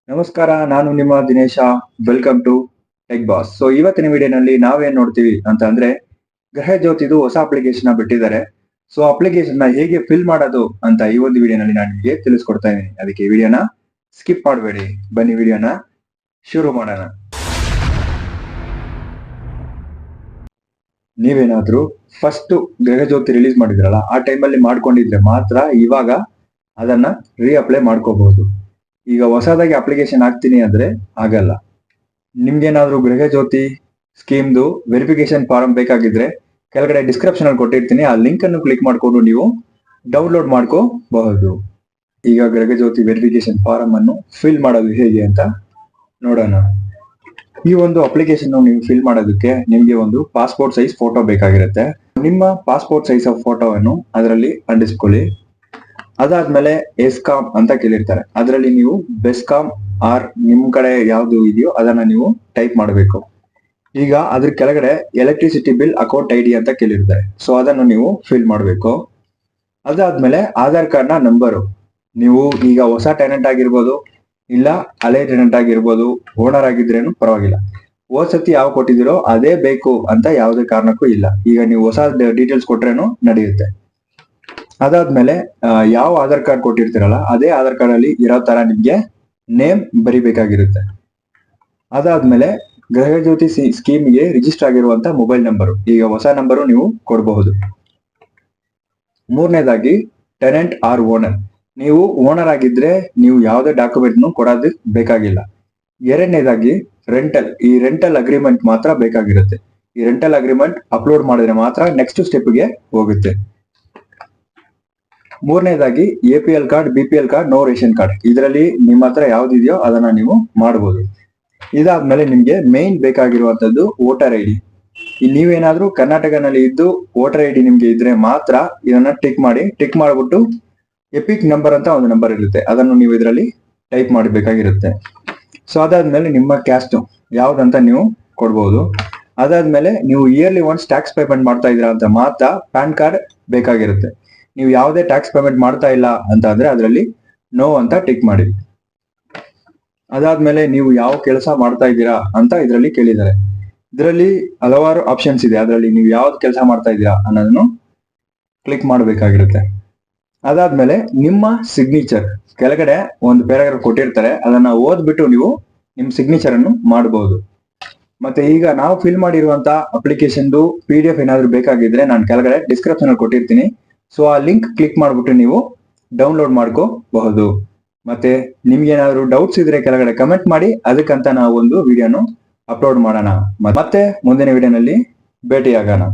ನಮಸ್ಕಾರ, ನಾನು ನಿಮ್ಮ Dinesh. Welcome to tech boss. So ಇವತ್ತಿನ ವಿಡಿಯೋನಲ್ಲಿ ನಾವೇನ್ ನೋಡ್ತೀವಿ ಅಂತ ಅಂದ್ರೆ, ಗ್ರಹ ಜ್ಯೋತಿದು ಹೊಸ ಅಪ್ಲಿಕೇಶನ್ ಬಿಟ್ಟಿದ್ದಾರೆ. ಸೊ ಅಪ್ಲಿಕೇಶನ್ ನ ಹೇಗೆ ಫಿಲ್ ಮಾಡೋದು ಅಂತ ಈ ಒಂದು ವಿಡಿಯೋನಲ್ಲಿ ನಾನು ನಿಮಗೆ ತಿಳಿಸ್ಕೊಡ್ತಾ ಇದ್ದೀನಿ. ಅದಕ್ಕೆ ವಿಡಿಯೋನ ಸ್ಕಿಪ್ ಮಾಡಬೇಡಿ. ಬನ್ನಿ ವಿಡಿಯೋನ ಶುರು ಮಾಡೋಣ. ನೀವೇನಾದ್ರೂ ಫಸ್ಟ್ ಗ್ರಹ ಜ್ಯೋತಿ ರಿಲೀಸ್ ಮಾಡಿದ್ರಲ್ಲ, ಆ ಟೈಮಲ್ಲಿ ಮಾಡ್ಕೊಂಡಿದ್ರೆ ಮಾತ್ರ ಇವಾಗ ಅದನ್ನ ಅಪ್ಲೈ ಮಾಡ್ಕೋಬಹುದು. ಈಗ ಹೊಸದಾಗಿ ಅಪ್ಲಿಕೇಶನ್ ಹಾಕ್ತೀನಿ ಅಂದ್ರೆ ಆಗಲ್ಲ. ನಿಮ್ಗೇನಾದ್ರೂ ಗೃಹ ಜ್ಯೋತಿ ಸ್ಕೀಮ್ದು ವೆರಿಫಿಕೇಶನ್ ಫಾರಂ ಬೇಕಾಗಿದ್ರೆ ಕೆಳಗಡೆ ಡಿಸ್ಕ್ರಿಪ್ಷನ್ ಅಲ್ಲಿ ಕೊಟ್ಟಿರ್ತೀನಿ, ಆ ಲಿಂಕ್ ಅನ್ನು ಕ್ಲಿಕ್ ಮಾಡ್ಕೊಂಡು ನೀವು ಡೌನ್ಲೋಡ್ ಮಾಡ್ಕೋಬಹುದು. ಈಗ ಗೃಹ ಜ್ಯೋತಿ ವೆರಿಫಿಕೇಶನ್ ಫಾರಂ ಅನ್ನು ಫಿಲ್ ಮಾಡೋದು ಹೇಗೆ ಅಂತ ನೋಡೋಣ. ಈ ಒಂದು ಅಪ್ಲಿಕೇಶನ್ ನೀವು ಫಿಲ್ ಮಾಡೋದಕ್ಕೆ ನಿಮ್ಗೆ ಒಂದು ಪಾಸ್ಪೋರ್ಟ್ ಸೈಜ್ ಫೋಟೋ ಬೇಕಾಗಿರುತ್ತೆ. ನಿಮ್ಮ ಪಾಸ್ಪೋರ್ಟ್ ಸೈಜ್ ಫೋಟೋವನ್ನು ಅದರಲ್ಲಿ ಅಂಟಿಸ್ಕೊಳ್ಳಿ. ಅದಾದ್ಮೇಲೆ ಎಸ್ಕಾಮ್ ಅಂತ ಕೇಳಿರ್ತಾರೆ, ಅದರಲ್ಲಿ ನೀವು ಬೆಸ್ಕಾಮ್ ಆರ್ ನಿಮ್ ಕಡೆ ಯಾವ್ದು ಇದೆಯೋ ಅದನ್ನ ನೀವು ಟೈಪ್ ಮಾಡಬೇಕು. ಈಗ ಅದ್ರ ಕೆಳಗಡೆ ಎಲೆಕ್ಟ್ರಿಸಿಟಿ ಬಿಲ್ ಅಕೌಂಟ್ ಐಡಿ ಅಂತ ಕೇಳಿರ್ತಾರೆ, ಸೊ ಅದನ್ನು ನೀವು ಫಿಲ್ ಮಾಡಬೇಕು. ಅದಾದ್ಮೇಲೆ ಆಧಾರ್ ಕಾರ್ಡ್ ನ ನಂಬರು, ನೀವು ಈಗ ಹೊಸ ಟೆನೆಂಟ್ ಆಗಿರ್ಬೋದು, ಇಲ್ಲ ಹಳೆ ಟೆನೆಂಟ್ ಆಗಿರ್ಬೋದು, ಓನರ್ ಆಗಿದ್ರೇನು ಪರವಾಗಿಲ್ಲ. ಹೋದ್ ಸತಿ ಯಾವ ಕೊಟ್ಟಿದ್ದೀರೋ ಅದೇ ಬೇಕು ಅಂತ ಯಾವುದೇ ಕಾರಣಕ್ಕೂ ಇಲ್ಲ. ಈಗ ನೀವು ಹೊಸ ಡೀಟೇಲ್ಸ್ ಕೊಟ್ರೇನು ನಡೆಯುತ್ತೆ. ಅದಾದ್ಮೇಲೆ ಯಾವ ಆಧಾರ್ ಕಾರ್ಡ್ ಕೊಟ್ಟಿರ್ತೀರಲ್ಲ ಅದೇ ಆಧಾರ್ ಕಾರ್ಡ್ ಅಲ್ಲಿ ಇರೋ ತರ ನಿಮ್ಗೆ ನೇಮ್ ಬರಿಬೇಕಾಗಿರುತ್ತೆ. ಅದಾದ್ಮೇಲೆ ಗೃಹ ಜ್ಯೋತಿ ಸ್ಕೀಮ್ಗೆ ರಿಜಿಸ್ಟರ್ ಆಗಿರುವಂತ ಮೊಬೈಲ್ ನಂಬರು, ಈಗ ಹೊಸ ನಂಬರು ನೀವು ಕೊಡಬಹುದು. ಮೂರನೇದಾಗಿ ಟೆನೆಂಟ್ ಆರ್ ಓನರ್, ನೀವು ಓನರ್ ಆಗಿದ್ರೆ ನೀವು ಯಾವುದೇ ಡಾಕ್ಯುಮೆಂಟ್ ಕೊಡೋದು ಬೇಕಾಗಿಲ್ಲ. ಎರಡನೇದಾಗಿ ರೆಂಟಲ್, ಈ ರೆಂಟಲ್ ಅಗ್ರಿಮೆಂಟ್ ಮಾತ್ರ ಬೇಕಾಗಿರುತ್ತೆ. ಈ ರೆಂಟಲ್ ಅಗ್ರಿಮೆಂಟ್ ಅಪ್ಲೋಡ್ ಮಾಡಿದ್ರೆ ಮಾತ್ರ ನೆಕ್ಸ್ಟ್ ಸ್ಟೆಪ್ಗೆ ಹೋಗುತ್ತೆ. ಮೂರನೇದಾಗಿ APL card, BPL card, no ration card, ಇದರಲ್ಲಿ ನಿಮ್ಮ ಹತ್ರ ಯಾವ್ದಿದೆಯೋ ಅದನ್ನ ನೀವು ಮಾಡಬಹುದು. ಇದಾದ್ಮೇಲೆ ನಿಮ್ಗೆ ಮೇನ್ ಬೇಕಾಗಿರುವಂತದ್ದು ವೋಟರ್ ಐಡಿ. ಇಲ್ಲಿ ನೀವೇನಾದ್ರೂ ಕರ್ನಾಟಕನಲ್ಲಿ ಇದ್ದು ವೋಟರ್ ಐಡಿ ನಿಮ್ಗೆ ಇದ್ರೆ ಮಾತ್ರ ಇದನ್ನ ಟಿಕ್ ಮಾಡಿ. ಟಿಕ್ ಮಾಡ್ಬಿಟ್ಟು ಎಪಿಕ್ ನಂಬರ್ ಅಂತ ಒಂದು ನಂಬರ್ ಇರುತ್ತೆ, ಅದನ್ನು ನೀವು ಇದರಲ್ಲಿ ಟೈಪ್ ಮಾಡಬೇಕಾಗಿರುತ್ತೆ. ಸೊ ಅದಾದ್ಮೇಲೆ ನಿಮ್ಮ ಕ್ಯಾಸ್ಟ್ ಯಾವ್ದಂತ ನೀವು ಕೊಡ್ಬೋದು. ಅದಾದ್ಮೇಲೆ ನೀವು ಇಯರ್ಲಿ ಒನ್ಸ್ ಟ್ಯಾಕ್ಸ್ ಪೇಮೆಂಟ್ ಮಾಡ್ತಾ ಇದ್ದೀರಾ ಅಂತ ಮಾತ್ರ ಪ್ಯಾನ್ ಕಾರ್ಡ್ ಬೇಕಾಗಿರುತ್ತೆ. ನೀವು ಯಾವುದೇ ಟ್ಯಾಕ್ಸ್ ಪೇಮೆಂಟ್ ಮಾಡ್ತಾ ಇಲ್ಲ ಅಂತ ಅಂದ್ರೆ ಅದರಲ್ಲಿ ನೋ ಅಂತ ಟಿಕ್ ಮಾಡಿ. ಅದಾದ್ಮೇಲೆ ನೀವು ಯಾವ ಕೆಲಸ ಮಾಡ್ತಾ ಇದ್ದೀರಾ ಅಂತ ಇದರಲ್ಲಿ ಕೇಳಿದ್ದಾರೆ. ಇದರಲ್ಲಿ ಹಲವಾರು ಆಪ್ಷನ್ಸ್ ಇದೆ, ಅದರಲ್ಲಿ ನೀವು ಯಾವ್ದು ಕೆಲಸ ಮಾಡ್ತಾ ಇದ್ದೀರಾ ಅನ್ನೋದನ್ನು ಕ್ಲಿಕ್ ಮಾಡಬೇಕಾಗಿರುತ್ತೆ. ಅದಾದ್ಮೇಲೆ ನಿಮ್ಮ ಸಿಗ್ನೇಚರ್ ಕೆಳಗಡೆ ಒಂದು ಪ್ಯಾರಾಗ್ರಾಫ್ ಕೊಟ್ಟಿರ್ತಾರೆ, ಅದನ್ನ ಓದ್ಬಿಟ್ಟು ನೀವು ನಿಮ್ ಸಿಗ್ನೇಚರ್ ಅನ್ನು ಮಾಡಬಹುದು. ಮತ್ತೆ ಈಗ ನಾವು ಫಿಲ್ ಮಾಡಿರುವಂತ ಅಪ್ಲಿಕೇಶನ್ದು PDF ಏನಾದ್ರು ಬೇಕಾಗಿದ್ರೆ ನಾನು ಕೆಳಗಡೆ ಡಿಸ್ಕ್ರಿಪ್ಷನ್ ಅಲ್ಲಿ ಕೊಟ್ಟಿರ್ತೀನಿ, ಸೊ ಆ ಲಿಂಕ್ ಕ್ಲಿಕ್ ಮಾಡ್ಬಿಟ್ಟು ನೀವು ಡೌನ್ಲೋಡ್ ಮಾಡ್ಕೋಬಹುದು. ಮತ್ತೆ ನಿಮ್ಗೆ ಏನಾದ್ರು ಡೌಟ್ಸ್ ಇದ್ರೆ ಕೆಳಗಡೆ ಕಮೆಂಟ್ ಮಾಡಿ, ಅದಕ್ಕಂತ ನಾವು ಒಂದು ವಿಡಿಯೋನು ಅಪ್ಲೋಡ್ ಮಾಡೋಣ. ಮತ್ತೆ ಮುಂದಿನ ವಿಡಿಯೋನಲ್ಲಿ ಭೇಟಿಯಾಗೋಣ.